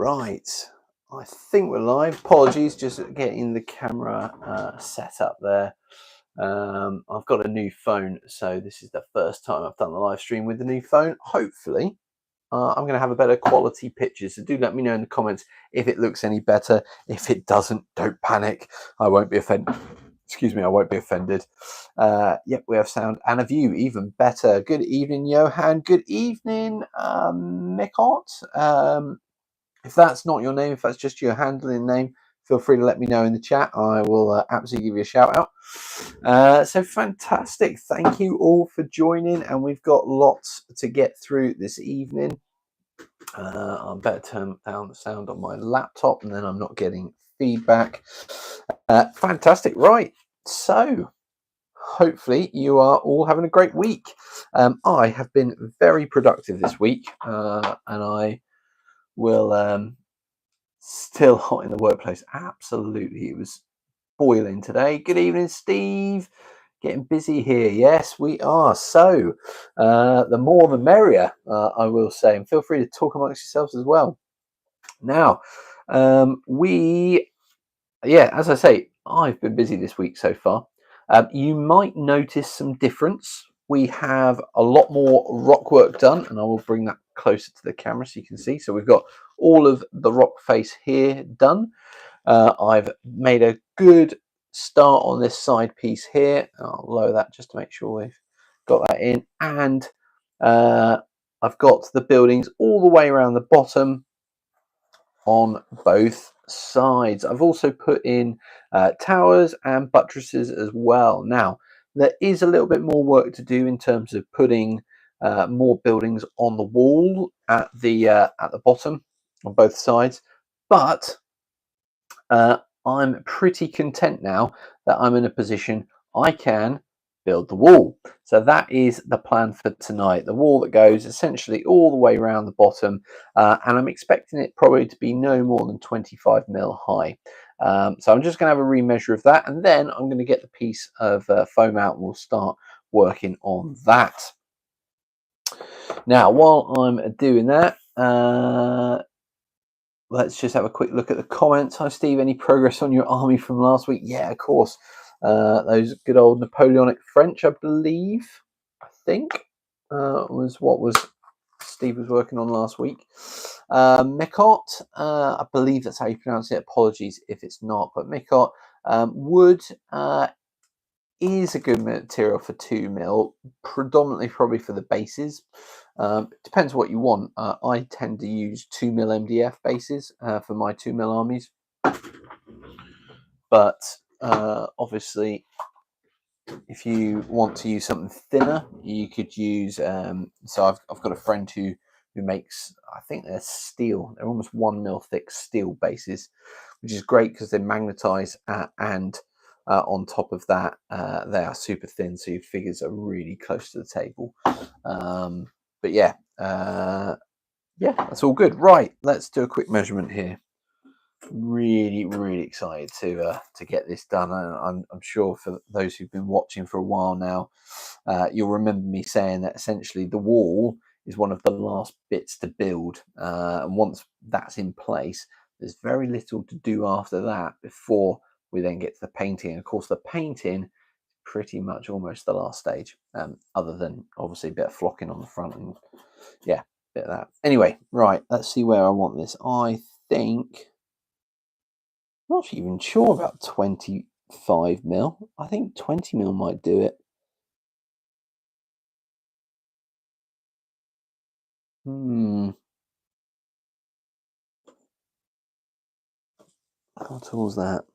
Right, I think we're live. Apologies, just getting the camera set up there. I've got a new phone, so this is the first time I've done the live stream with the new phone. Hopefully, I'm going to have a better quality picture, so do let me know in the comments if it looks any better. If it doesn't, don't panic. I won't be offended. Excuse me, I won't be offended. Yep, we have sound and a view, even better. Good evening, Johan. Good evening, Mikot. If that's not your name, if that's just your handling name, feel free to let me know in the chat. I will absolutely give you a shout out. So fantastic. Thank you all for joining. And we've got lots to get through this evening. I better turn down the sound on my laptop and then I'm not getting feedback. Fantastic. Right. So hopefully you are all having a great week. I have been very productive this week and I will... Still hot in the workplace. Absolutely. It was boiling today. Good evening, Steve. Getting busy here. Yes, we are. So the more the merrier, I will say. And feel free to talk amongst yourselves as well. Now, as I say, I've been busy this week so far. You might notice some difference. We have a lot more rock work done, and I will bring that closer to the camera so you can see. So we've got all of the rock face here done. I've made a good start on this side piece here. I'll lower that just to make sure we've got that in. And I've got the buildings all the way around the bottom on both sides. I've also put in towers and buttresses as well. Now, there is a little bit more work to do in terms of putting more buildings on the wall at the bottom on both sides, but I'm pretty content now that I'm in a position I can build the wall. So that is the plan for tonight. The wall that goes essentially all the way around the bottom, and I'm expecting it probably to be no more than 25 mil high. So I'm just going to have a remeasure of that, and then I'm going to get the piece of foam out and we'll start working on that. Now, while I'm doing that, let's just have a quick look at the comments. Hi, Steve. Any progress on your army from last week? Yeah, of course. Those good old Napoleonic French, I believe, was what Steve was working on last week. Mikot, I believe that's how you pronounce it. Apologies if it's not, but Mikot, wood is a good material for 2 mil, predominantly probably for the bases. Depends what you want. I tend to use 2 mil MDF bases for my 2 mil armies, but obviously if you want to use something thinner, you could use so I've got a friend who makes, I think they're steel, they're almost 1 mil thick steel bases, which is great because they magnetize and on top of that they are super thin, so your figures are really close to the table. But yeah, that's all good. Right, let's do a quick measurement here. Really excited to get this done. I'm sure for those who've been watching for a while now, you'll remember me saying that essentially the wall is one of the last bits to build, and once that's in place, there's very little to do after that before we then get to the painting. And of course, the painting pretty much almost the last stage, other than obviously a bit of flocking on the front and yeah, bit of that. Anyway, right, let's see where I want this. I think, I'm not even sure about 25 mil. I think 20 mil might do it. How tall is that?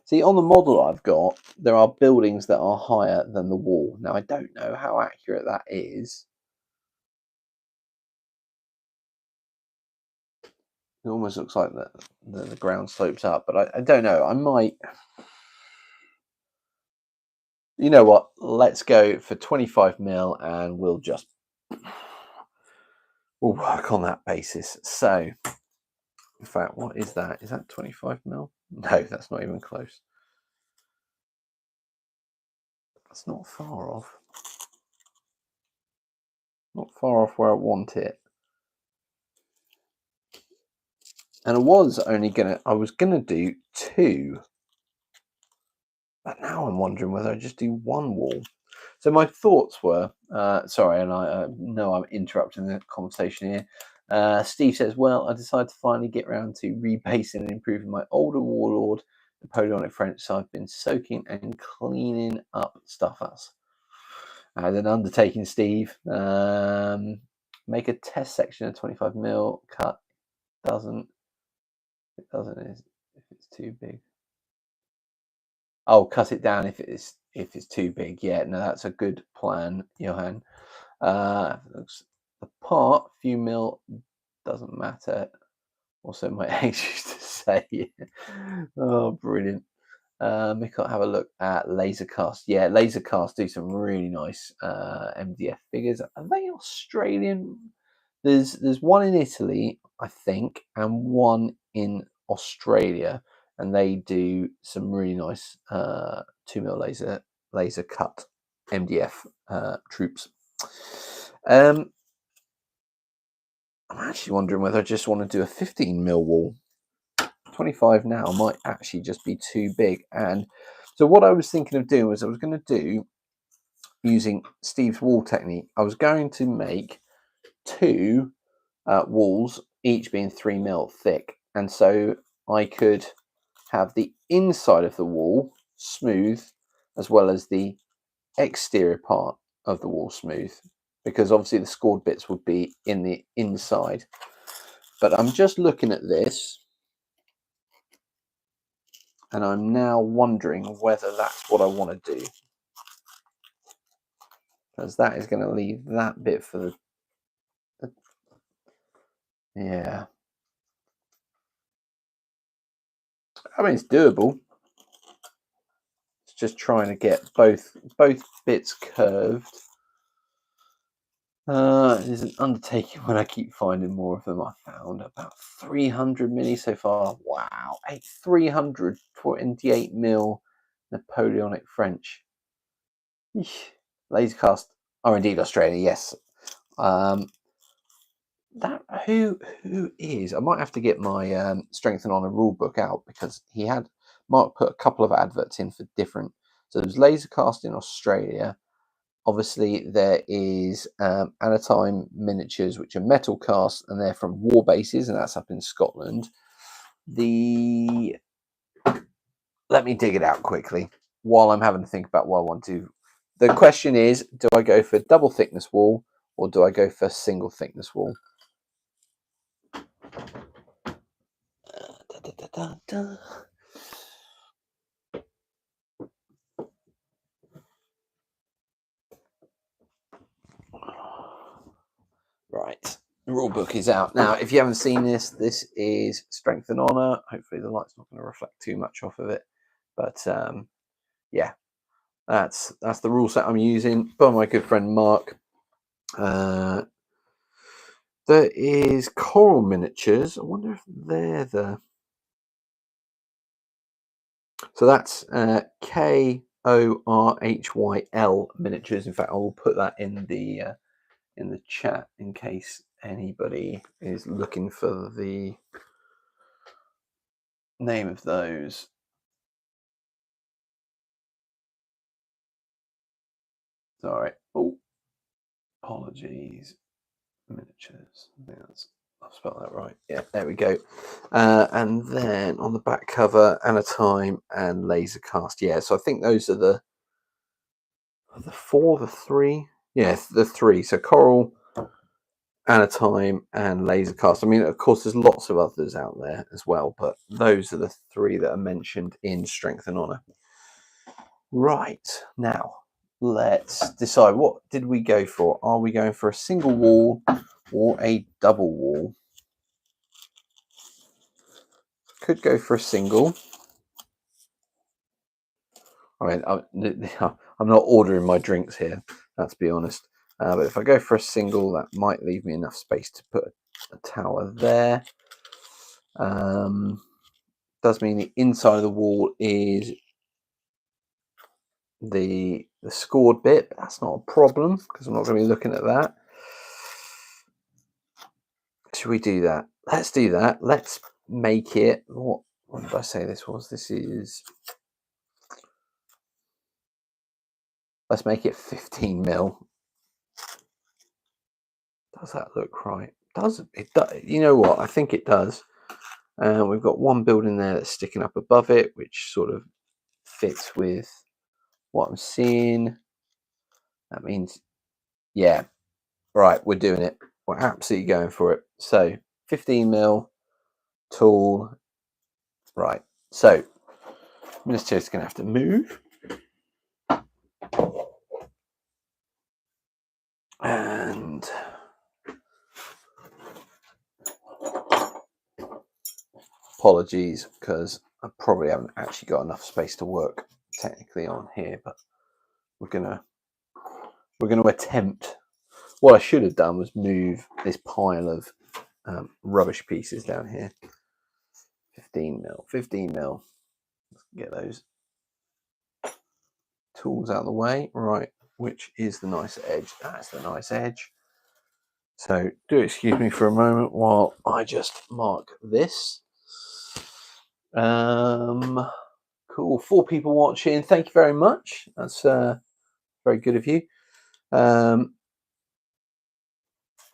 See, on the model I've got, there are buildings that are higher than the wall. Now, I don't know how accurate that is. It almost looks like the ground slopes up, but I don't know. I might... You know what? Let's go for 25 mil and we'll work on that basis. So, in fact, what is that? Is that 25 mil? No, that's not even close. That's not far off. Not far off where I want it. And I was gonna do 2. But now I'm wondering whether I just do 1 wall. So my thoughts were, sorry, and I know I'm interrupting the conversation here. Steve says, well, I decided to finally get around to rebasing and improving my older warlord, Napoleonic French, so I've been soaking and cleaning up stuff us. As an undertaking, Steve, make a test section of 25mm cut. It doesn't if it's too big. Oh, cut it down if it's too big. Yeah, no, that's a good plan, Johan. Looks the part, few mil, doesn't matter. Also, my ex used to say, oh, brilliant. Mick, have a look at Lasercast. Yeah, Lasercast do some really nice MDF figures. Are they Australian? There's one in Italy, I think, and one in Australia, and they do some really nice 2mm laser cut MDF troops. I'm actually wondering whether I just want to do a 15mm wall. 25 now might actually just be too big. And so what I was thinking of doing was I was going to do, using Steve's wall technique, I was going to make 2 walls, each being 3mm thick. And so I could have the inside of the wall smooth as well as the exterior part of the wall smooth, because obviously the scored bits would be in the inside. But I'm just looking at this and I'm now wondering whether that's what I want to do, because that is going to leave that bit for the yeah. I mean, it's doable. It's just trying to get both bits curved. It is an undertaking when I keep finding more of them. I found about 300mm so far. Wow, 328mm Napoleonic French. Eesh. Lasercast are indeed Australian, yes. That who is? I might have to get my Strength and Honor rule book out, because Mark put a couple of adverts in for different. So there's Lasercast in Australia. Obviously, there is Anatime Miniatures, which are metal cast, and they're from war bases, and that's up in Scotland. Let me dig it out quickly while I'm having to think about what I want to. The question is, do I go for double thickness wall or do I go for single thickness wall? Right, the rule book is out now. If you haven't seen this, this is Strength and Honor. Hopefully the light's not going to reflect too much off of it, but yeah, that's the rule set I'm using by my good friend Mark. There is Coral Miniatures. I wonder if they're the... So that's KORHYL Miniatures. In fact, I will put that in the chat in case anybody is looking for the name of those. Sorry. Oh, apologies. Miniatures. I think I've spelled that right. Yeah, there we go. And then on the back cover, Anatime and Lasercast. Yeah, so I think those are the 3. Yes, the 3. So Coral, Anatime, and Lasercast. I mean, of course, there's lots of others out there as well, but those are the 3 that are mentioned in Strength and Honor. Right, now let's decide, what did we go for? Are we going for a single wall or a double wall? Could go for a single. I mean, I'm not ordering my drinks here, let's be honest. But if I go for a single, that might leave me enough space to put a tower there. Does mean the inside of the wall is the scored bit, but that's not a problem because I'm not going to be looking at that. should we do that? Let's do that. Let's make it. What did I say this was? This is. Let's make it 15 mil. Does that look right? Does it? You know what? I think it does. We've got one building there that's sticking up above it, which sort of fits with what I'm seeing. That means, yeah, right, we're doing it. We're absolutely going for it. So 15 mil, tall. Right. So Minas Tirith is going to have to move. And apologies, because I probably haven't actually got enough space to work technically on here, but we're gonna attempt. What I should have done was move this pile of rubbish pieces down here. 15 mil. Let's get those tools out of the way. Right, which is the nice edge? That's the nice edge. So do excuse me for a moment while I just mark this. Cool. 4 people watching. Thank you very much. That's very good of you.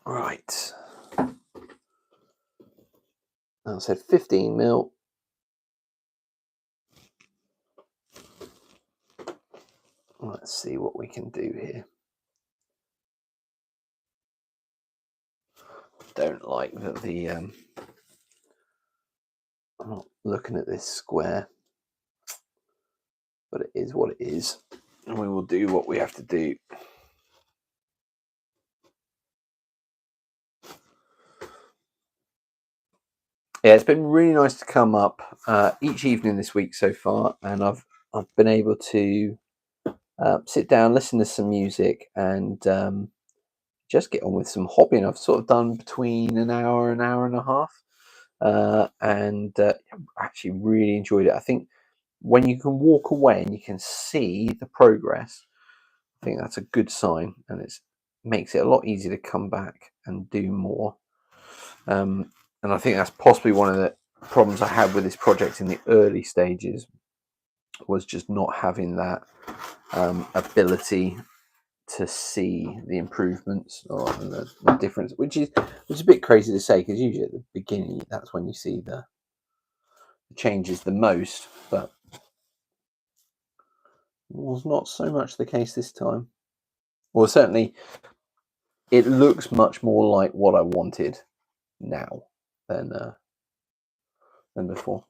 Right. I said 15 mil. Let's see what we can do here. Don't like that I'm not looking at this square, but it is what it is, and we will do what we have to do. Yeah, it's been really nice to come up each evening this week so far, and I've been able to sit down, listen to some music, and just get on with some hobbying. I've sort of done between an hour and a half, and actually really enjoyed it. I think when you can walk away and you can see the progress, I think that's a good sign, and it makes it a lot easier to come back and do more. And I think that's possibly one of the problems I had with this project in the early stages, was just not having that ability to see the improvements or the difference, which is a bit crazy to say, because usually at the beginning that's when you see the changes the most, but it was not so much the case this time. Well, certainly it looks much more like what I wanted now than before.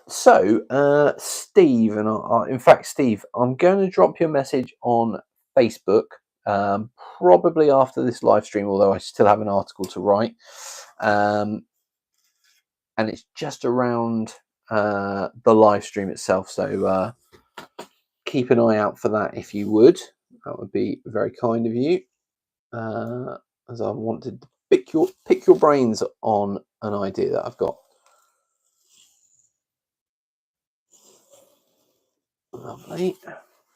So Steve, and in fact, Steve, I'm going to drop you a message on Facebook, probably after this live stream, although I still have an article to write, and it's just around the live stream itself. So keep an eye out for that if you would. That would be very kind of you, as I wanted to pick your brains on an idea that I've got. Lovely.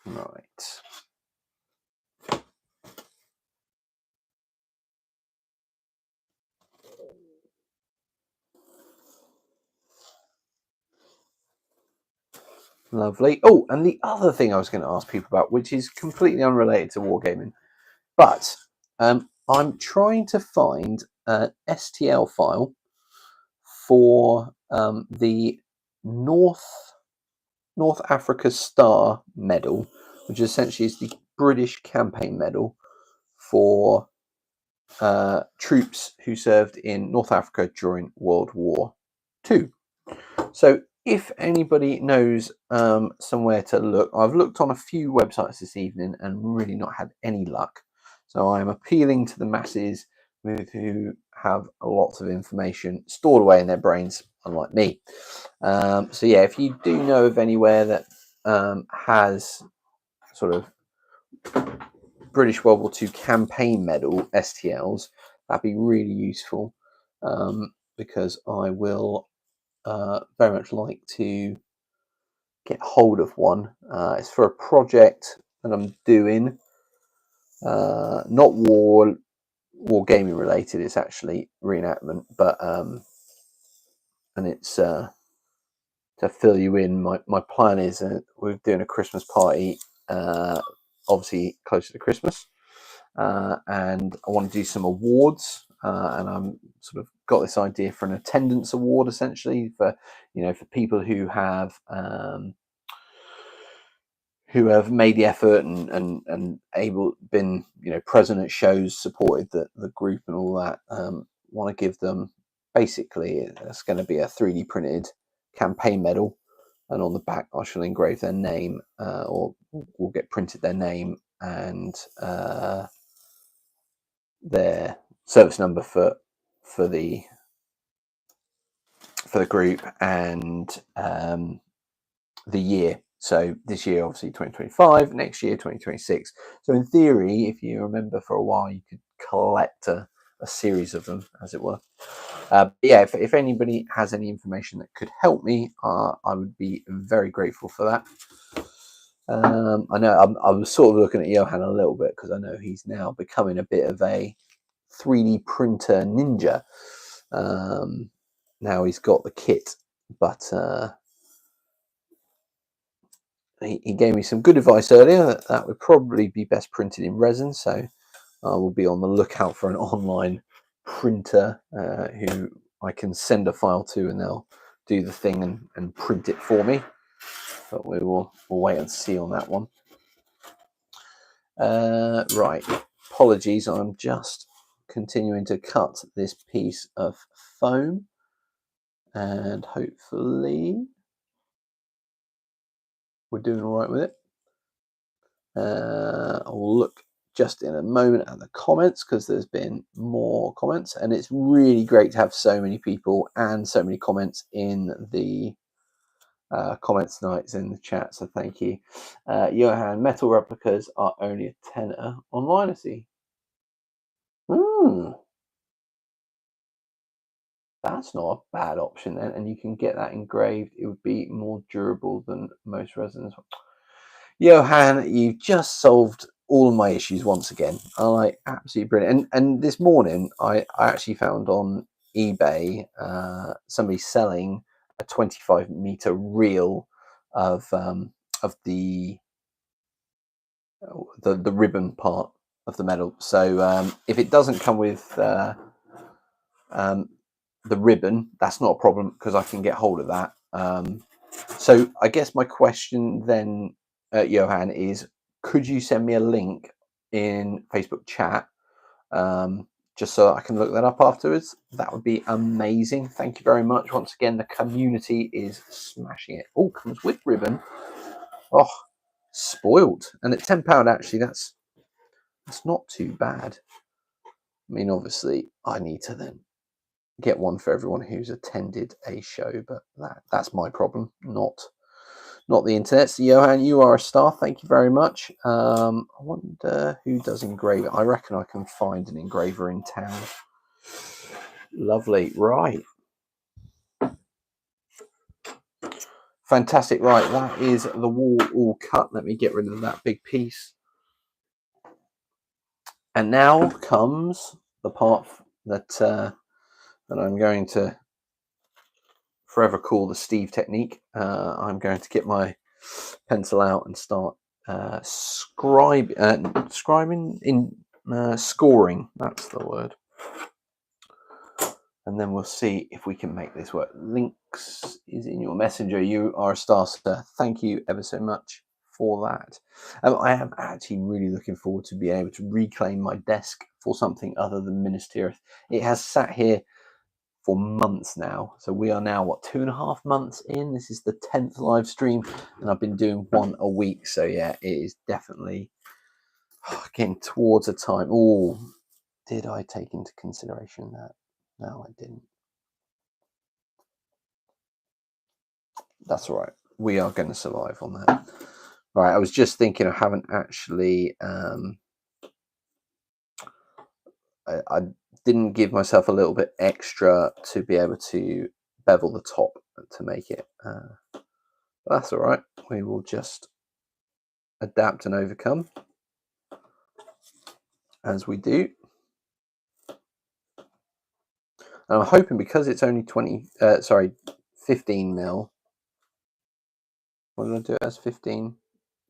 Right. Lovely. Oh, and the other thing I was going to ask people about, which is completely unrelated to wargaming, but I'm trying to find an STL file for the North Africa Star Medal, which essentially is the British campaign medal for troops who served in North Africa during World War II. So if anybody knows somewhere to look, I've looked on a few websites this evening and really not had any luck. So I'm appealing to the masses who have lots of information stored away in their brains, unlike me. So yeah, if you do know of anywhere that has sort of British World War II campaign medal STLs, that'd be really useful, because I will very much like to get hold of one. It's for a project that I'm doing, not war wargaming related. It's actually reenactment, but and it's to fill you in. My plan is we're doing a Christmas party, obviously closer to Christmas, and I want to do some awards. And I'm sort of got this idea for an attendance award, essentially for for people who have made the effort and been present at shows, supported the group and all that. Want to give them, basically it's going to be a 3D printed campaign medal, and on the back I shall engrave their name, or will get printed their name and their service number for the group, and the year. So this year, obviously 2025, next year 2026. So in theory, if you remember, for a while you could collect a series of them, as it were. Yeah, if anybody has any information that could help me, I would be very grateful for that. I know I was sort of looking at Johan a little bit, because I know he's now becoming a bit of a 3D printer ninja. Now he's got the kit, but he gave me some good advice earlier that would probably be best printed in resin. So I will be on the lookout for an online printer who I can send a file to, and they'll do the thing and print it for me. But we'll wait and see on that one. Right, apologies, I'm just continuing to cut this piece of foam, and hopefully we're doing all right with it. I'll look just in a moment at the comments, because there's been more comments, and it's really great to have so many people and so many comments in the comments tonight in the chat, so thank you. Johan, metal replicas are only a tenner online, I see. That's not a bad option then, and you can get that engraved. It would be more durable than most resins. Johan, you've just solved all of my issues once again. Absolutely brilliant. And this morning, I actually found on eBay somebody selling a 25-meter reel of the ribbon part of the medal. So if it doesn't come with the ribbon, that's not a problem, because I can get hold of that. So I guess my question then, Johan, is could you send me a link in Facebook chat, just so I can look that up afterwards? That would be amazing. Thank you very much. Once again, the community is smashing it. Oh, comes with ribbon. Oh, spoiled. And at £10, actually, that's not too bad. I mean, obviously, I need to then get one for everyone who's attended a show, but that's my problem, not the internet. So Johan, you are a star. Thank you very much. I wonder who does engraving. I reckon I can find an engraver in town. Lovely. Right. Fantastic. Right, that is the wall all cut. Let me get rid of that big piece. And now comes the part that I'm going to forever call the Steve technique. I'm going to get my pencil out and start scoring. That's the word. And then we'll see if we can make this work. Links is in your messenger. You are a star, sir. Thank you ever so much for that. I am actually really looking forward to being able to reclaim my desk for something other than Minas Tirith. It has sat here for months now. So we are now, what, 2.5 months in? This is the 10th live stream, and I've been doing one a week. So yeah, it is definitely getting towards a time. Oh, did I take into consideration that? No, I didn't. That's all right. We are going to survive on that. Right, I was just thinking I haven't actually I didn't give myself a little bit extra to be able to bevel the top to make it. That's all right. We will just adapt and overcome, as we do. And I'm hoping, because it's only 15 mil. What did I do it as? 15?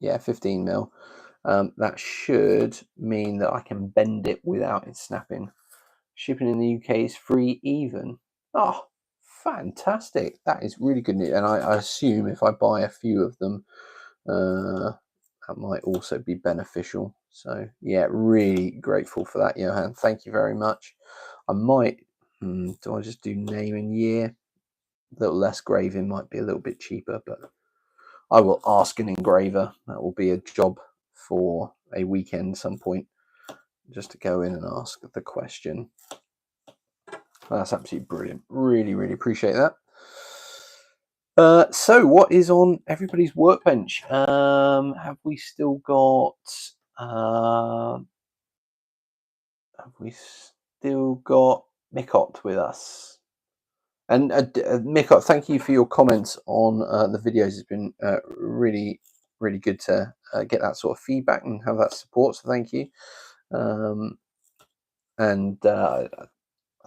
Yeah, 15 mil. That should mean that I can bend it without it snapping. Shipping in the UK is free even. Oh, fantastic. That is really good news. And I assume if I buy a few of them, that might also be beneficial. So yeah, really grateful for that, Johan. Thank you very much. I might, do I just do name and year? A little less graving might be a little bit cheaper, but I will ask an engraver. That will be a job for a weekend some point, just to go in and ask the question. That's absolutely brilliant. Really, really appreciate that. So what is on everybody's workbench? Have we still got Mikot with us? And Mikot, thank you for your comments on the videos. It's been really, really good to get that sort of feedback and have that support. So thank you. I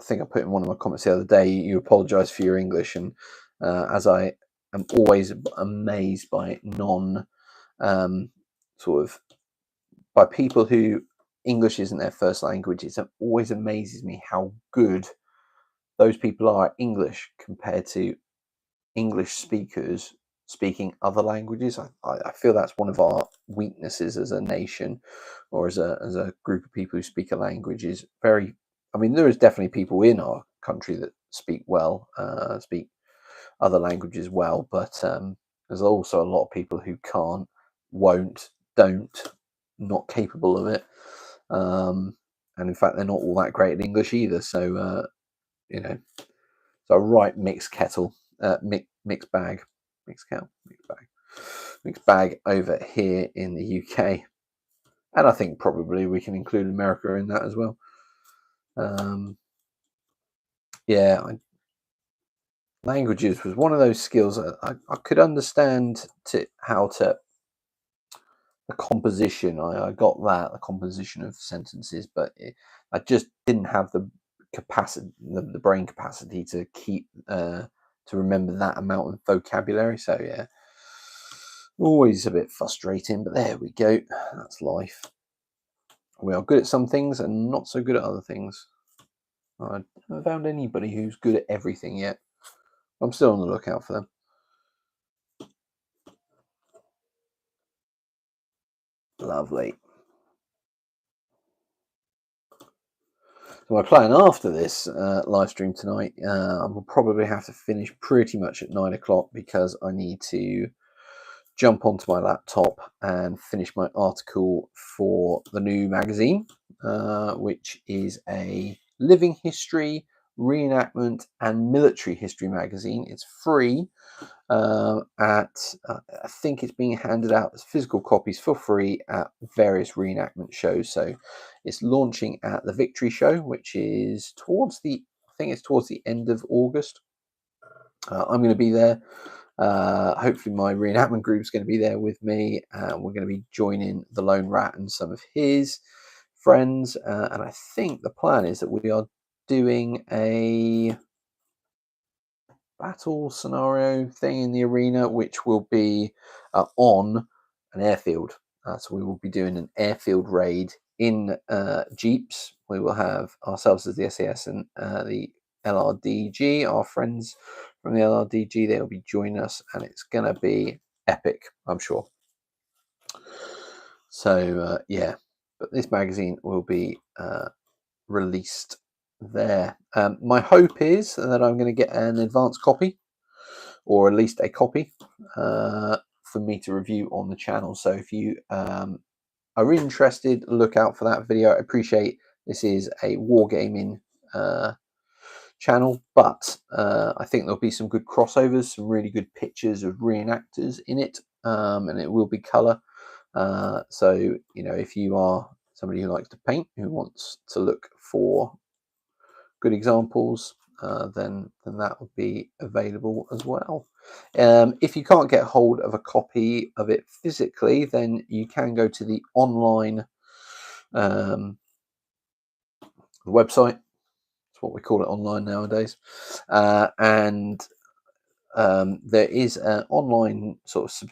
think I put in one of my comments the other day, you apologise for your English, and as I am always amazed by by people who English isn't their first language, it always amazes me how good those people are at English compared to English speakers speaking other languages. I feel that's one of our weaknesses as a nation, or as a group of people who speak a language. Is very, I mean, there is definitely people in our country that speak well, speak other languages well, but there's also a lot of people who can't, won't, don't, not capable of it, and in fact they're not all that great at English either. So so a right mixed kettle, mixed bag over here in the UK, and I think probably we can include America in that as well. Languages was one of those skills I could understand how to the composition. I got that, the composition of sentences, but I just didn't have the capacity, the brain capacity to keep to remember that amount of vocabulary. So yeah, always a bit frustrating, but there we go. That's life. We are good at some things and not so good at other things. I haven't found anybody who's good at everything yet. I'm still on the lookout for them. Lovely. So my plan after this live stream tonight, I will probably have to finish pretty much at 9 o'clock, because I need to jump onto my laptop and finish my article for the new magazine, which is a living history, reenactment and military history magazine. It's free I think it's being handed out as physical copies for free at various reenactment shows. So it's launching at the Victory Show, which is towards the end of August. I'm going to be there. Hopefully my reenactment group is going to be there with me. We're going to be joining the Lone Rat and some of his friends. And I think the plan is that we are doing a battle scenario thing in the arena, which will be on an airfield. So we will be doing an airfield raid in jeeps. We will have ourselves as the SAS and the LRDG, our friends from the LRDG. They will be joining us, and it's going to be epic, I'm sure. So yeah, but this magazine will be released there. My hope is that I'm going to get an advanced copy, or at least a copy, for me to review on the channel. So if you are interested, look out for that video. I appreciate this is a wargaming channel, but I think there'll be some good crossovers, some really good pictures of reenactors in it, and it will be color. So if you are somebody who likes to paint, who wants to look for good examples, then that will be available as well. If you can't get hold of a copy of it physically, then you can go to the online website. That's what we call it online nowadays. And there is an online sort of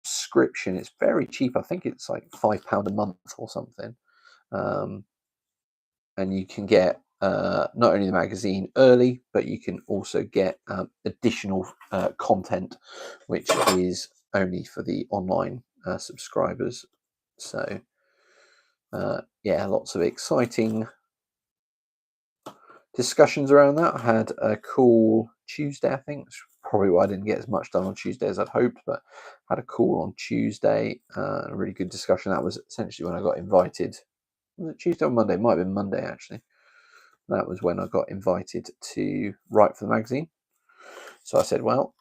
subscription. It's very cheap. I think it's like £5 a month or something. And you can get not only the magazine early, but you can also get additional content, which is only for the online subscribers. So yeah, lots of exciting discussions around that. I had a call Tuesday, I think. Probably why I didn't get as much done on Tuesday as I'd hoped, but had a call on Tuesday, a really good discussion. That was essentially when I got invited. Was it Tuesday or Monday? It might have been Monday, actually. That was when I got invited to write for the magazine. So I said, well,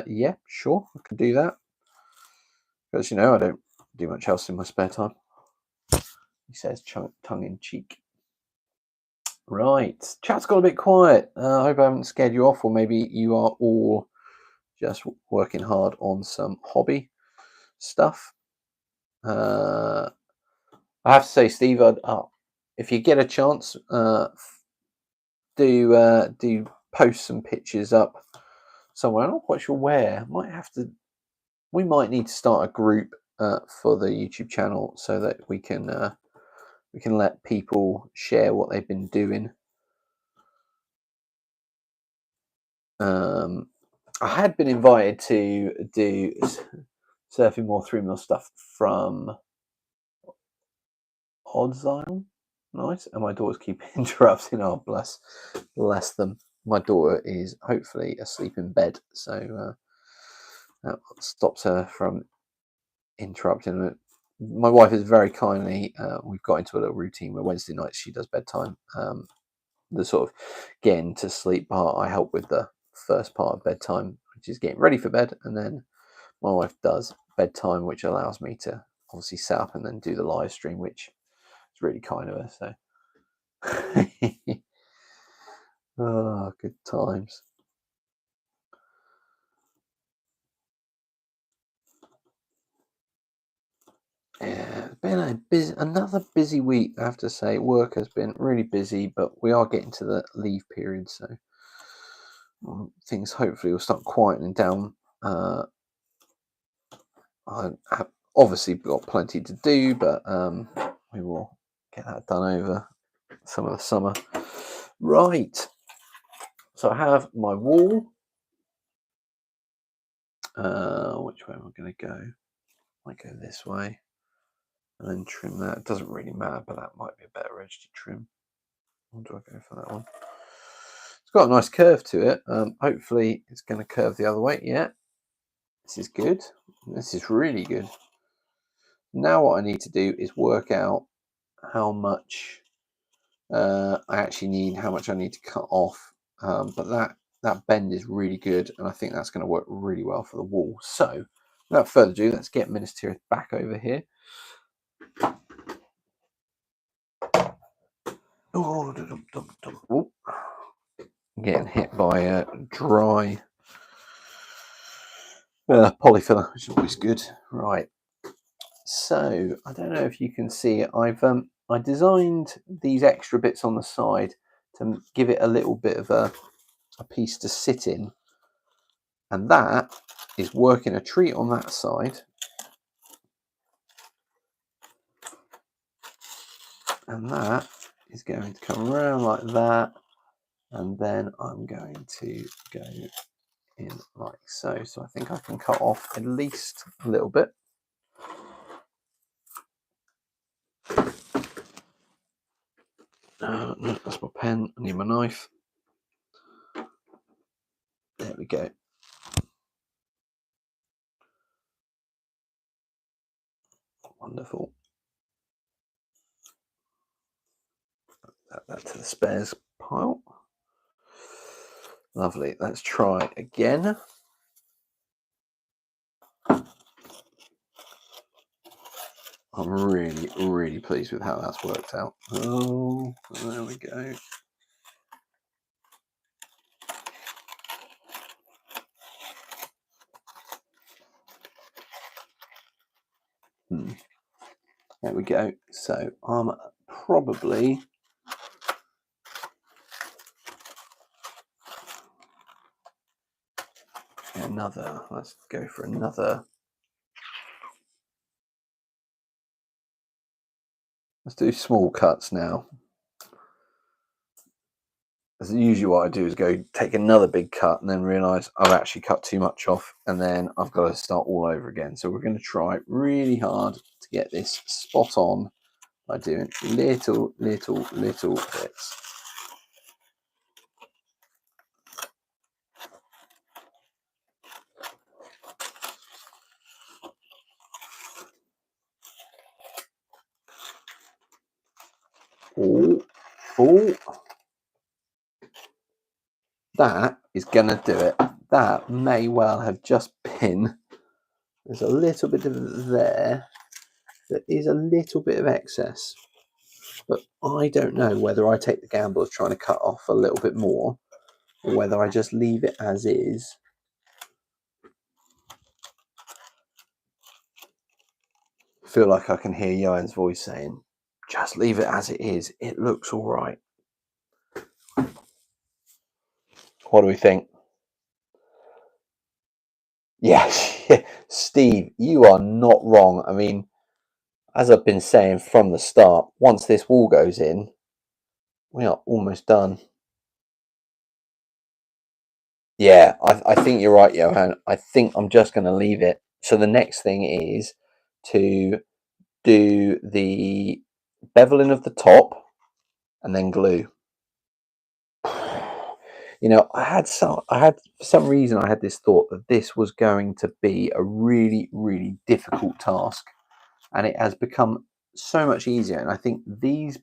yeah, sure, I can do that. Because, you know, I don't do much else in my spare time. He says, tongue in cheek. Right, chat's got a bit quiet. I hope I haven't scared you off, or maybe you are all just working hard on some hobby stuff. I have to say, Steve, if you get a chance, do post some pictures up somewhere. I'm not quite sure where. We might need to start a group for the YouTube channel so that we can let people share what they've been doing. I had been invited to do surfing more 3mm stuff from Oddsile. Nice. And my daughters keep interrupting. Oh, bless them. My daughter is hopefully asleep in bed, so that stops her from interrupting. My wife is very kindly, we've got into a little routine where Wednesday nights she does bedtime. The sort of getting to sleep part, I help with the first part of bedtime, which is getting ready for bed, and then my wife does bedtime, which allows me to obviously set up and then do the live stream, which is really kind of her. So oh, good times. Yeah, it's been another busy week, I have to say. Work has been really busy, but we are getting to the leave period, so things hopefully will start quietening down. I have obviously got plenty to do, but we will get that done over some of the summer. Right, so I have my wall. Which way am I going to go? I might go this way and then trim that. It doesn't really matter, but that might be a better edge to trim. Or do I go for that one? It's got a nice curve to it. Hopefully it's going to curve the other way. Yeah, this is good. This is really good. Now what I need to do is work out how much I actually need, how much I need to cut off. But that bend is really good, and I think that's going to work really well for the wall. So without further ado, let's get Minas Tirith back over here. Oh, getting hit by a dry polyfiller, which is always good. Right, so I don't know if you can see it. I designed these extra bits on the side to give it a little bit of a piece to sit in, and that is working a treat on that side, and that is going to come around like that, and then I'm going to go in like so. So I think I can cut off at least a little bit. No, that's my pen. I need my knife. There we go. Wonderful. Add that to the spares pile. Lovely. Let's try again. I'm really, really pleased with how that's worked out. Oh, there we go. There we go. So I'm probably another. Let's go for another. Let's do small cuts now. As usually what I do is go take another big cut and then realise I've actually cut too much off, and then I've got to start all over again. So we're going to try really hard to get this spot on by doing little bits. Oh, that is going to do it. That may well have just been, there's a little bit of there. There is a little bit of excess, but I don't know whether I take the gamble of trying to cut off a little bit more or whether I just leave it as is. I feel like I can hear Johan's voice saying, just leave it as it is. It looks all right. What do we think? Yes, Steve, you are not wrong. I mean, as I've been saying from the start, once this wall goes in, we are almost done. Yeah, I think you're right, Johan. I think I'm just going to leave it. So the next thing is to do the beveling of the top and then glue. You know, for some reason I had this thought that this was going to be a really, really difficult task, and it has become so much easier. And I think these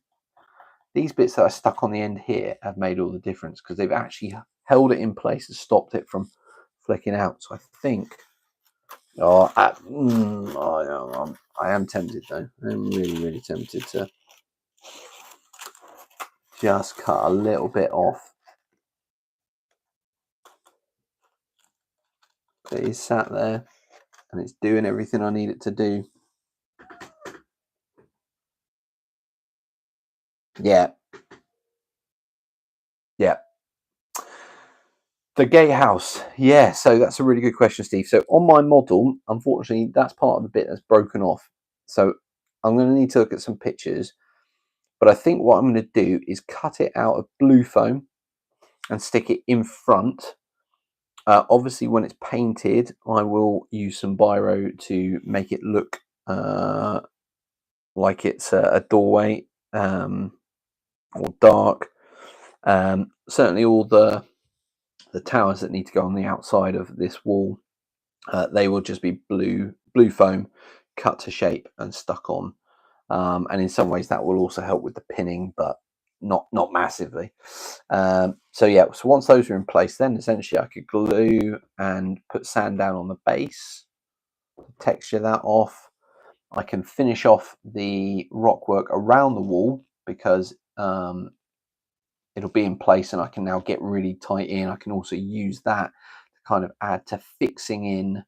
bits that are stuck on the end here have made all the difference because they've actually held it in place and stopped it from flicking out. So I think, I am tempted though. I'm really, really tempted to just cut a little bit off. It is sat there and it's doing everything I need it to do. Yeah. The gatehouse. Yeah, so that's a really good question, Steve. So on my model, unfortunately, that's part of the bit that's broken off. So I'm going to need to look at some pictures. But I think what I'm going to do is cut it out of blue foam and stick it in front. Obviously, when it's painted, I will use some biro to make it look like it's a doorway or dark. Certainly all the towers that need to go on the outside of this wall, they will just be blue foam cut to shape and stuck on. And in some ways that will also help with the pinning, but not massively. So yeah, so once those are in place, then essentially I could glue and put sand down on the base, texture that off. I can finish off the rock work around the wall because it'll be in place and I can now get really tight in. I can also use that to kind of add to fixing in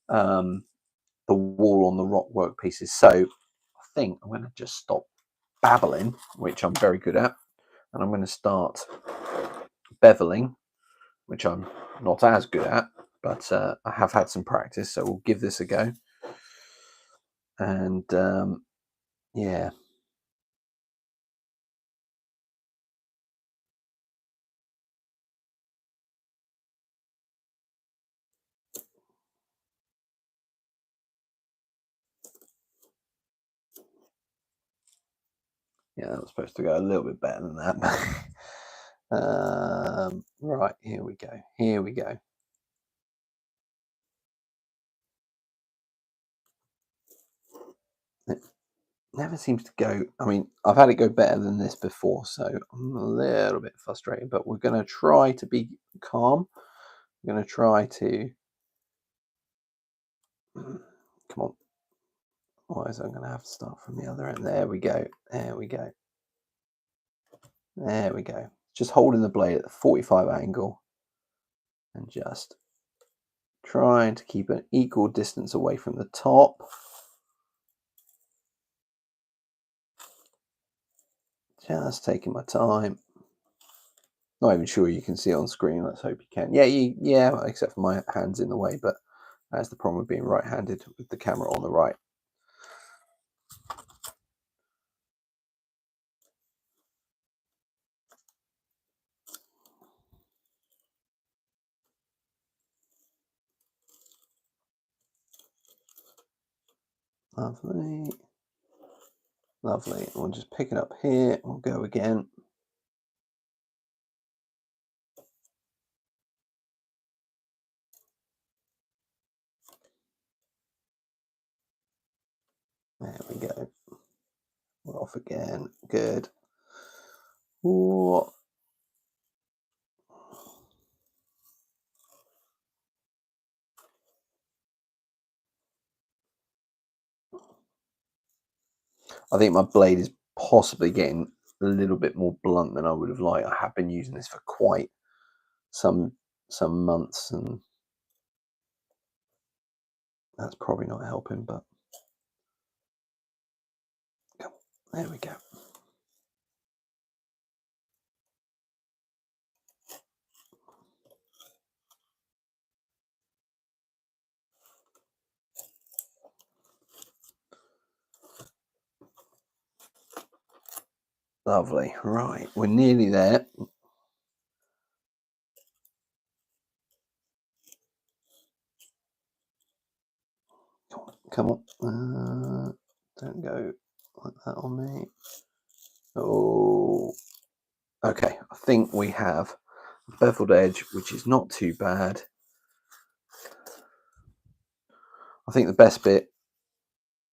the wall on the rock work pieces. So I think I'm going to just stop babbling, which I'm very good at, and I'm going to start beveling, which I'm not as good at, but I have had some practice, so we'll give this a go. And yeah. Yeah, that was supposed to go a little bit better than that. Right, here we go. It never seems to go. I mean, I've had it go better than this before, so I'm a little bit frustrated, but we're going to try to be calm. We're going to try to... Come on. Otherwise, I'm going to have to start from the other end. There we go. Just holding the blade at the 45 angle and just trying to keep an equal distance away from the top. Just taking my time. Not even sure you can see it on screen. Let's hope you can. Yeah, except for my hand's in the way, but that's the problem with being right-handed with the camera on the right. Lovely. Lovely. We'll just pick it up here. We'll go again. There we go. We're off again. Good. Ooh. I think my blade is possibly getting a little bit more blunt than I would have liked. I have been using this for quite some months, and that's probably not helping, but there we go. Lovely. Right, we're nearly there. Come on. Don't go like that on me. Oh, okay. I think we have a beveled edge, which is not too bad. I think the best bit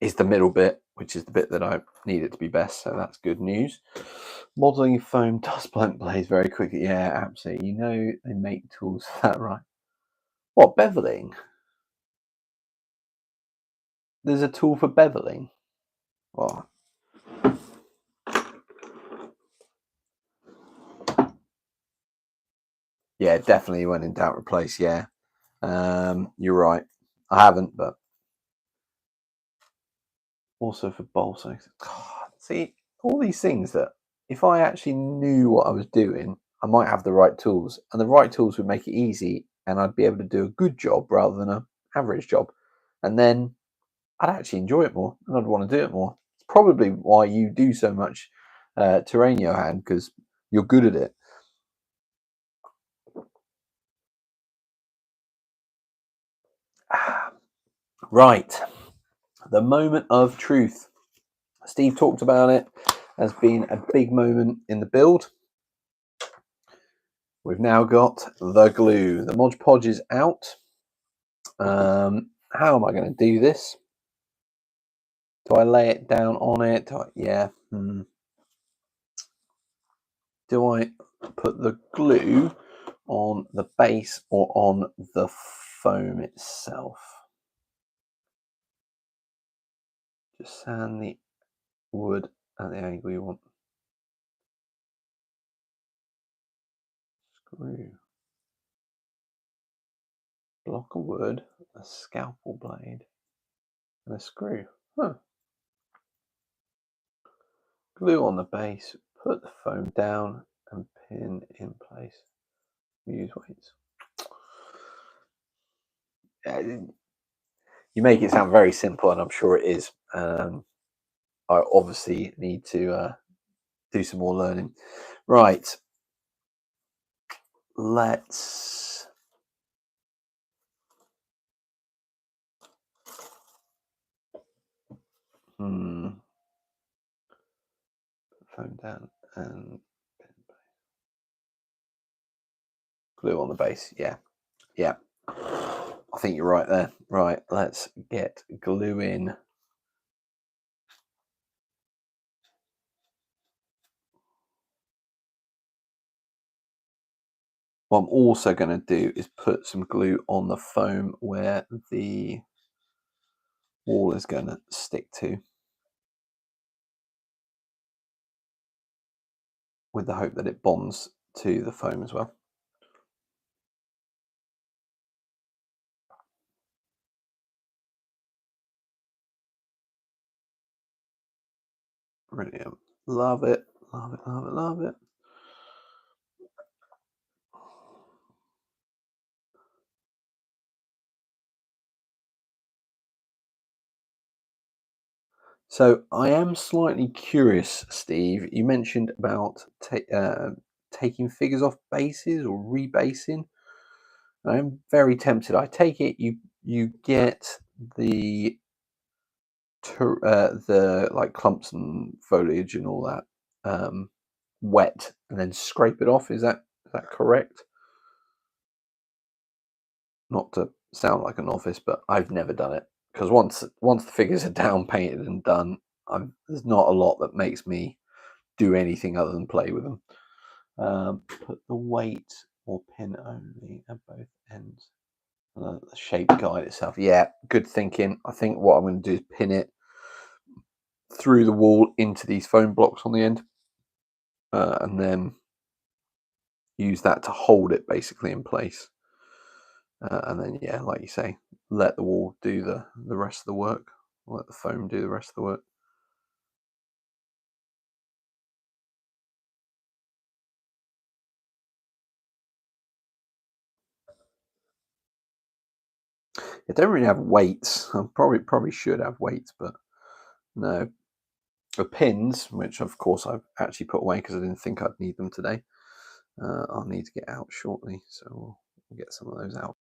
is the middle bit, which is the bit that I need it to be best. So that's good news. Modeling foam does blunt blades very quickly. Yeah, absolutely. You know they make tools for that, right? What, beveling? There's a tool for beveling? What? Yeah, definitely when in doubt, replace. Yeah, you're right. I haven't, but also for bowl sex. See, all these things that if I actually knew what I was doing, I might have the right tools, and the right tools would make it easy, and I'd be able to do a good job rather than an average job, and then I'd actually enjoy it more, and I'd want to do it more. It's probably why you do so much terrain, Johan, because you're good at it. Right, the moment of truth. Steve talked about it as being a big moment in the build. We've now got the glue. The Mod Podge is out. How am I going to do this? Do I lay it down on it? Yeah. Do I put the glue on the base or on the foam itself? Just sand the wood at the angle you want. Screw. Block of wood, a scalpel blade, and a screw. Huh. Glue on the base, put the foam down and pin in place. Use weights. You make it sound very simple, and I'm sure it is. I obviously need to do some more learning. Right. Let's foam down and glue on the base. Yeah. I think you're right there. Right, let's get glue in. What I'm also going to do is put some glue on the foam where the wall is going to stick to, with the hope that it bonds to the foam as well. Brilliant. Love it. Love it, love it, love it. So I am slightly curious, Steve. You mentioned about taking figures off bases or rebasing. I'm very tempted. I take it you get the the like clumps and foliage and all that wet and then scrape it off. Is that correct? Not to sound like a novice, but I've never done it because once the figures are down, painted, and done, there's not a lot that makes me do anything other than play with them. Put the weight or pin only at both ends. The shape guide itself. Yeah, good thinking. I think what I'm going to do is pin it through the wall into these foam blocks on the end, and then use that to hold it basically in place. And then, yeah, like you say, let the wall do the rest of the work. Let the foam do the rest of the work. I don't really have weights. I probably should have weights, but no. The pins, which of course I've actually put away because I didn't think I'd need them today. I'll need to get out shortly, so we'll get some of those out.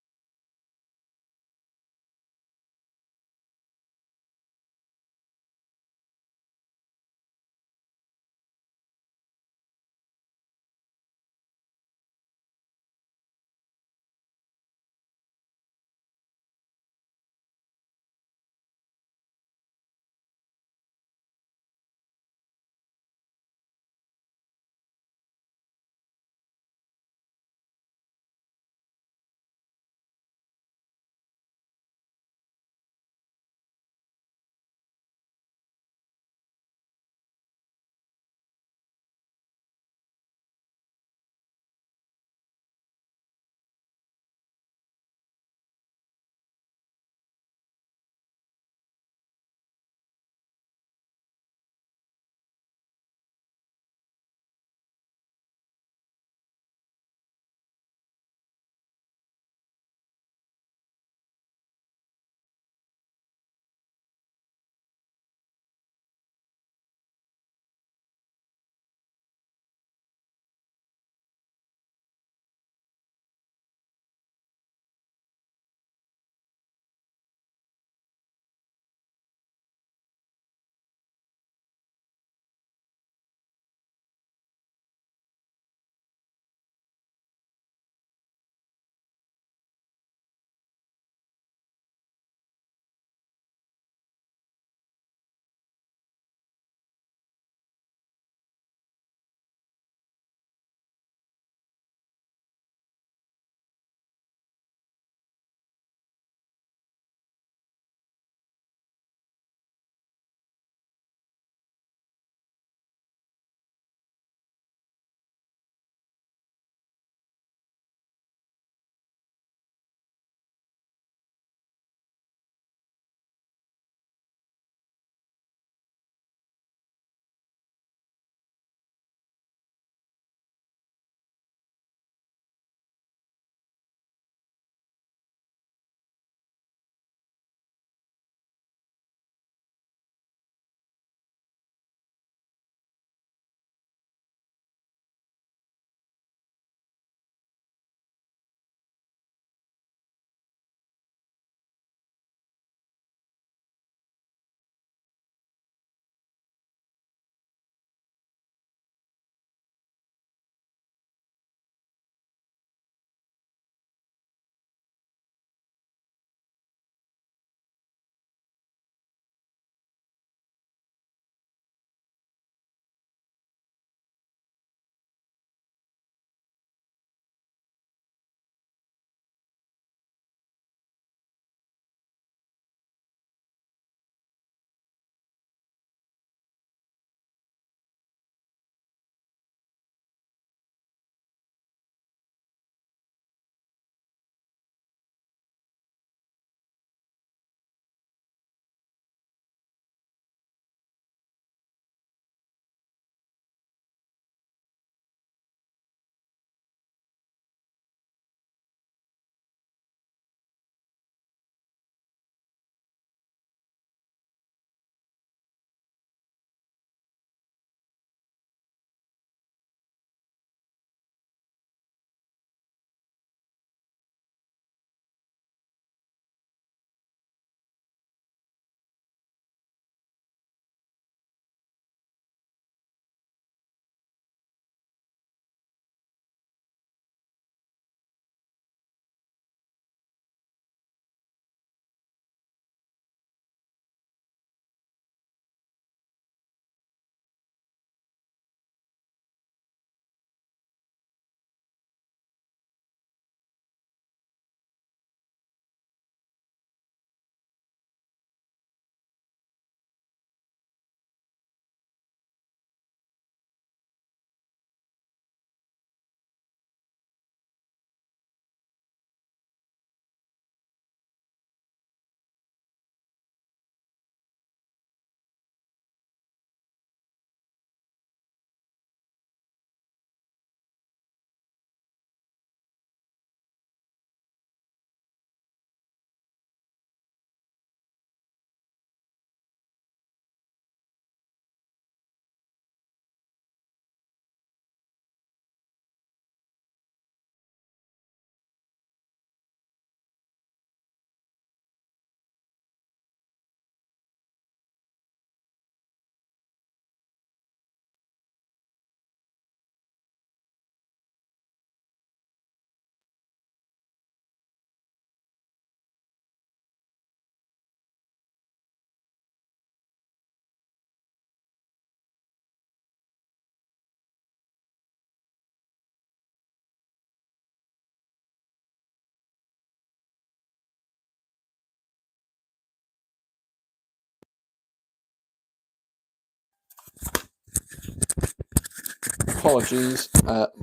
apologies.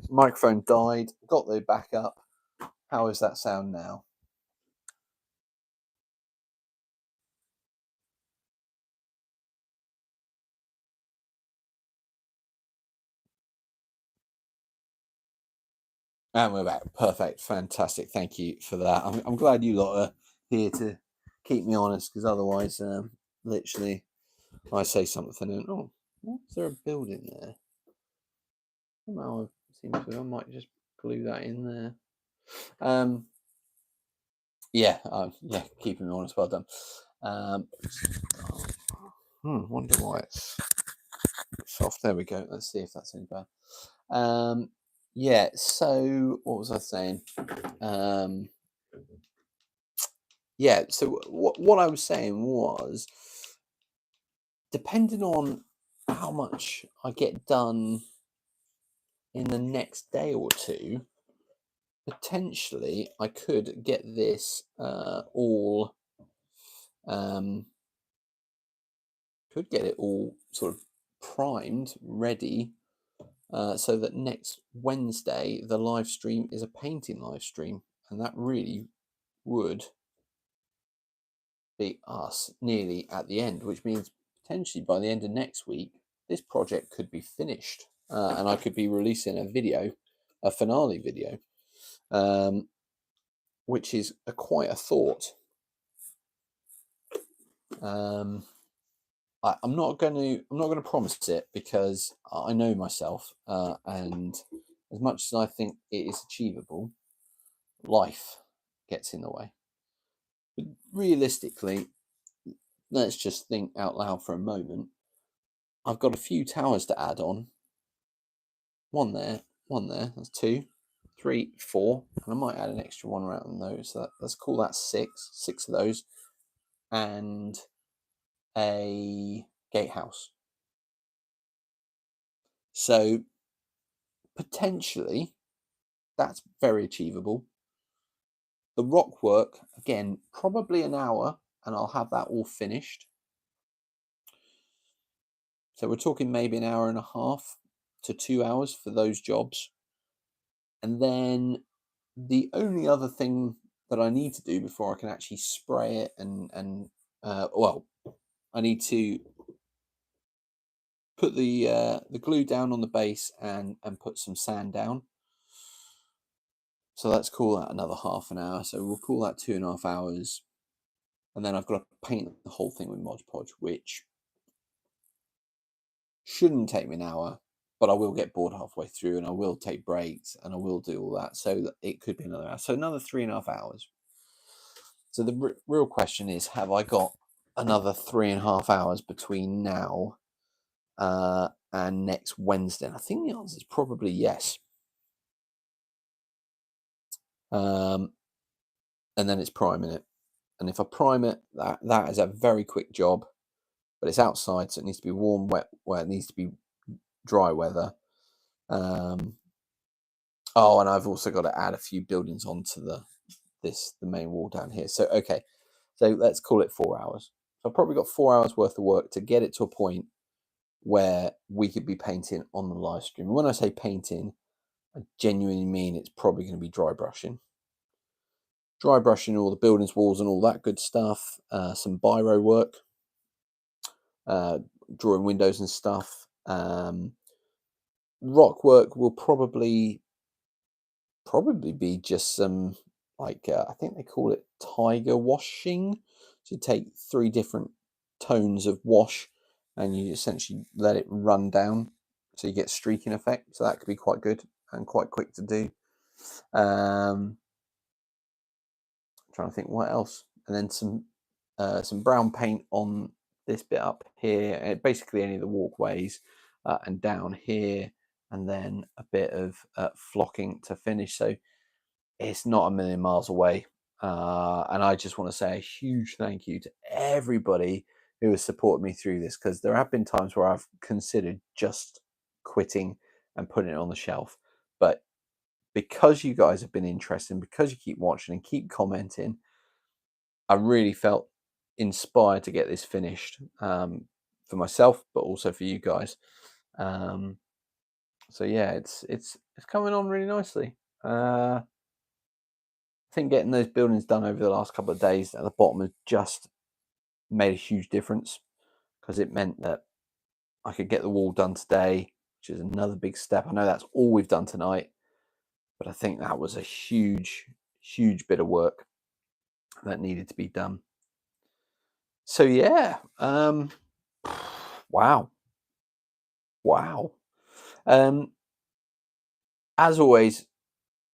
Microphone died. Got the backup. How is that sound now? And we're back. Perfect. Fantastic. Thank you for that. I'm glad you lot are here to keep me honest, because otherwise, literally, I say something and, oh, is there a building there? Somehow I might just glue that in there. Yeah, keeping me honest. Well done. Wonder why it's soft. There we go. Let's see if that's any better. Yeah, so what was I saying? Yeah, so what I was saying was, depending on how much I get done in the next day or two, potentially I could get this all could get it all sort of primed, ready, so that next Wednesday the live stream is a painting live stream, and that really would be us nearly at the end, which means potentially by the end of next week this project could be finished, and I could be releasing a finale video, which is quite a thought. I'm not going to promise it, because I know myself, and as much as I think it is achievable, life gets in the way. But realistically, let's just think out loud for a moment. I've got a few towers to add on. One there. That's 2, 3, 4, and I might add an extra one around those. So let's call that 6. 6 of those, and a gatehouse. So potentially that's very achievable. The rock work, again, probably an hour, and I'll have that all finished. So we're talking maybe an hour and a half to 2 hours for those jobs. And then the only other thing that I need to do before I can actually spray it well, I need to put the glue down on the base and put some sand down. So let's call that another half an hour. So we'll call that 2.5 hours. And then I've got to paint the whole thing with Mod Podge, which shouldn't take me an hour, but I will get bored halfway through, and I will take breaks, and I will do all that. So that it could be another hour. So another 3.5 hours. So the real question is, have I got another 3.5 hours between now and next Wednesday? And I think the answer is probably yes. And then it's priming it. And if I prime it, that is a very quick job, but it's outside, so it needs to be warm, wet, where it needs to be dry weather. And I've also got to add a few buildings onto the main wall down here. So okay, so let's call it 4 hours. So I've probably got 4 hours worth of work to get it to a point where we could be painting on the live stream. And when I say painting, I genuinely mean it's probably going to be dry brushing all the buildings, walls, and all that good stuff. Some biro work, drawing windows and stuff. Rock work will probably be just some, like, I think they call it tiger washing. So you take 3 different tones of wash and you essentially let it run down, so you get streaking effect. So that could be quite good and quite quick to do. Trying to think what else, and then some brown paint on this bit up here, basically any of the walkways, and down here, and then a bit of flocking to finish. So it's not a million miles away, and I just want to say a huge thank you to everybody who has supported me through this, because there have been times where I've considered just quitting and putting it on the shelf, but because you guys have been interested, and because you keep watching and keep commenting, I really felt inspired to get this finished, for myself, but also for you guys. So yeah, it's coming on really nicely. I think getting those buildings done over the last couple of days at the bottom has just made a huge difference, because it meant that I could get the wall done today, which is another big step. I know that's all we've done tonight, but I think that was a huge bit of work that needed to be done. So yeah, wow. As always,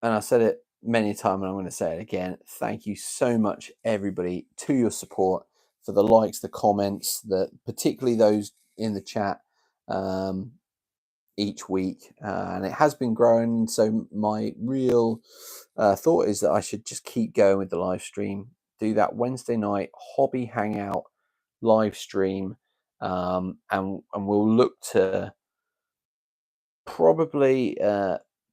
and I said it many times, and I'm going to say it again, thank you so much, everybody, to your support, for the likes, the comments, particularly those in the chat each week, and it has been growing. So my real thought is that I should just keep going with the live stream, do that Wednesday night hobby hangout live stream, and we'll look to probably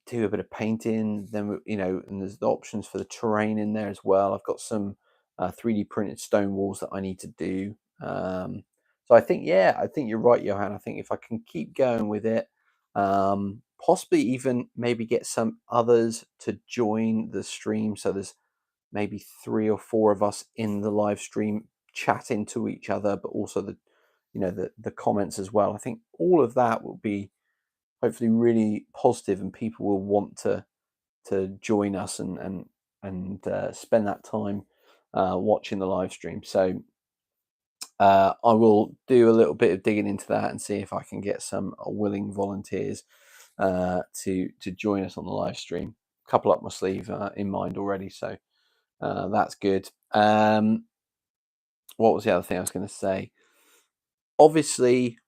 do a bit of painting. Then and there's the options for the terrain in there as well. I've got some 3D printed stone walls that I need to do. So I think you're right, Johan. I think if I can keep going with it, possibly even maybe get some others to join the stream. So there's maybe 3 or 4 of us in the live stream chatting to each other, but also the comments as well. I think all of that will be hopefully really positive, and people will want to join us and spend that time watching the live stream. So I will do a little bit of digging into that and see if I can get some willing volunteers to join us on the live stream. A couple up my sleeve in mind already, so that's good. What was the other thing I was going to say? Obviously,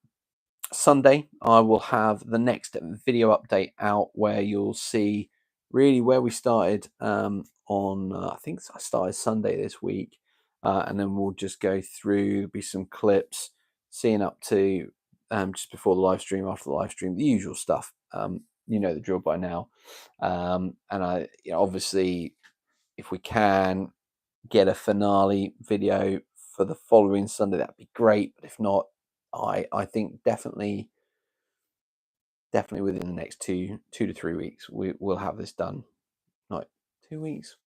Sunday I will have the next video update out, where you'll see really where we started on I think I started Sunday this week, and then we'll just go through, be some clips seeing up to just before the live stream, after the live stream, the usual stuff. You know the drill by now. And I obviously, if we can get a finale video for the following Sunday, that'd be great. But if not, I think definitely within the next 2 to 3 weeks we'll have this done. Like 2 weeks,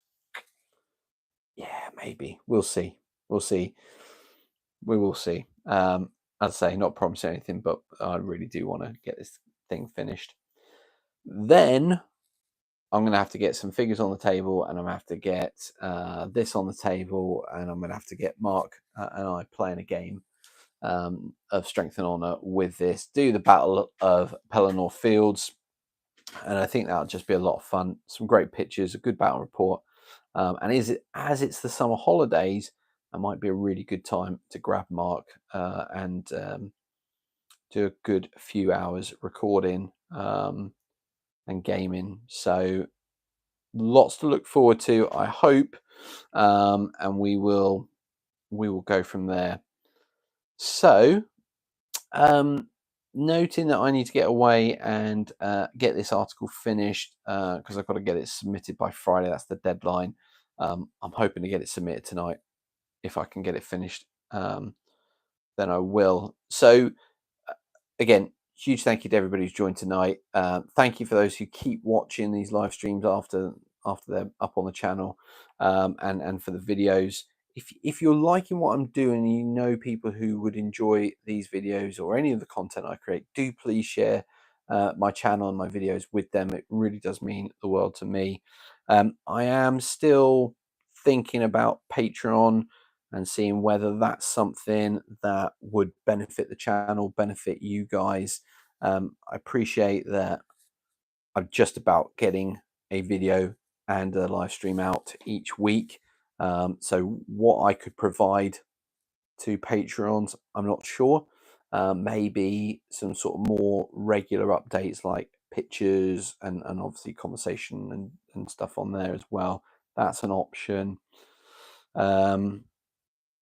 yeah, maybe. We'll see. We will see. As I say, not promising anything, but I really do want to get this thing finished. Then I'm going to have to get some figures on the table, and I'm going to have to get this on the table, and I'm going to have to get Mark and I playing a game of Strength and Honor with this, do the Battle of Pelennor Fields, and I think that'll just be a lot of fun. Some great pictures, a good battle report, and as it's the summer holidays, that might be a really good time to grab Mark and do a good few hours recording and gaming. So lots to look forward to, I hope, and we will go from there. So noting that I need to get away and get this article finished, because I've got to get it submitted by Friday. That's the deadline. I'm hoping to get it submitted tonight. If I can get it finished, then I will. So again, huge thank you to everybody who's joined tonight. Thank you for those who keep watching these live streams after they're up on the channel, and for the videos. If you're liking what I'm doing, and you know people who would enjoy these videos or any of the content I create, do please share my channel and my videos with them. It really does mean the world to me. I am still thinking about Patreon and seeing whether that's something that would benefit the channel, benefit you guys. I appreciate that I'm just about getting a video and a live stream out each week. So what I could provide to Patreons, I'm not sure. Maybe some sort of more regular updates, like pictures and obviously conversation and stuff on there as well. That's an option.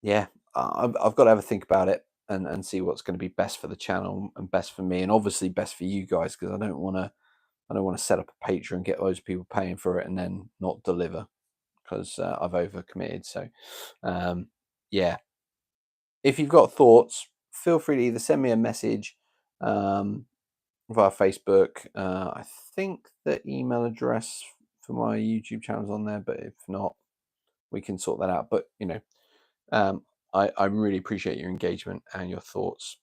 Yeah, I've got to have a think about it and see what's going to be best for the channel and best for me, and obviously best for you guys, because I don't want to set up a Patreon, get loads of people paying for it, and then not deliver, because I've overcommitted. So yeah, if you've got thoughts, feel free to either send me a message via Facebook. I think the email address for my YouTube channel is on there, but if not, we can sort that out. But you know, I really appreciate your engagement and your thoughts.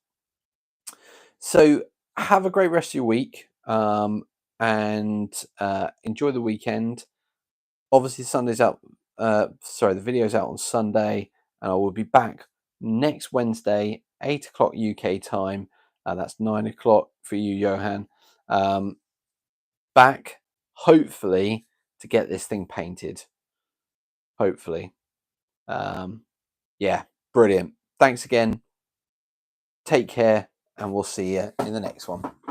So have a great rest of your week, and enjoy the weekend. Obviously, Sunday's out. The video's out on Sunday, and I will be back next Wednesday, 8 o'clock UK time. That's 9 o'clock for you, Johan. Back, hopefully, to get this thing painted. Hopefully. Yeah, brilliant. Thanks again. Take care, and we'll see you in the next one.